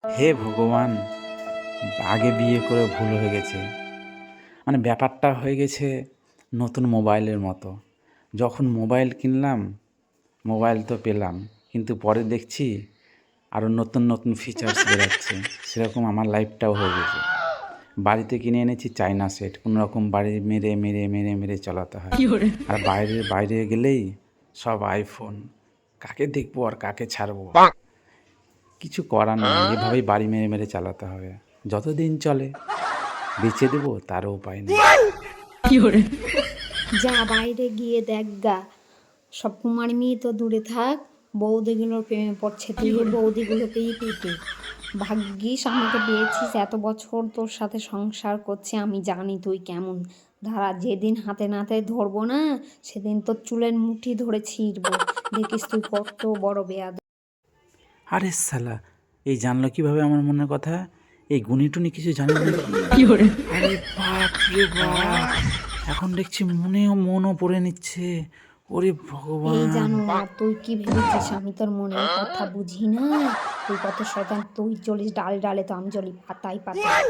হে ভগবান! আগে বিয়ে করে ভুল হয়ে গেছে। মানে ব্যাপারটা হয়ে গেছে নতুন মোবাইলের মতো। যখন মোবাইল কিনলাম, মোবাইল তো পেলাম, কিন্তু পরে দেখছি আরও নতুন নতুন ফিচার্স বেরাচ্ছে। সেরকম আমার লাইফটাও হয়ে গেছে। বাড়িতে কিনে এনেছি চায়না সেট, কোনোরকম বাড়ি মেরে মেরে মেরে মেরে চালাতে হয়। আর বাইরে গেলেই সব আইফোন। কাকে দেখবো আর কাকে ছাড়বো? কিছু করার নেই, এভাবেই বাড়ি মেরে মেরে চালাতে হবে। যতদিন চলে বেচে দেবো তারও উপায় নেই। যা বাইরে গিয়ে দেখ গা, সব কুমারী মেয়ে তো দূরে থাক, বৌদিগুলোর প্রেমে পড়ছে, তুই ওই বৌদিগুলোকেই পিটে। ভাগ্যিস আমাকে পেয়েছিস, এত বছর তোর সাথে সংসার করছি, আমি জানি তুই কেমন ধারা। যেদিন হাতে নাতে ধরবো না, সেদিন তোর চুলের মুঠি ধরে ছিঁড়বো, দেখিস তুই কত বড় বেয়াদব। আরে শালা, এই জানলো কিভাবে আমার মনের কথা? এই গুণিটুনি কিছু জানে না নাকি? আরে বাপ রে বাপ! এখন দেখছি মনও পড়ে নিচ্ছে। ওরে এই ভগবান! জানো, আর তুই কি ভেবেছিস আমি তোর মনের কথা বুঝি না? তুই কত শয়তান, তুই চলিস ডালে ডালে তো আমি চলি পাতায় পাতায়।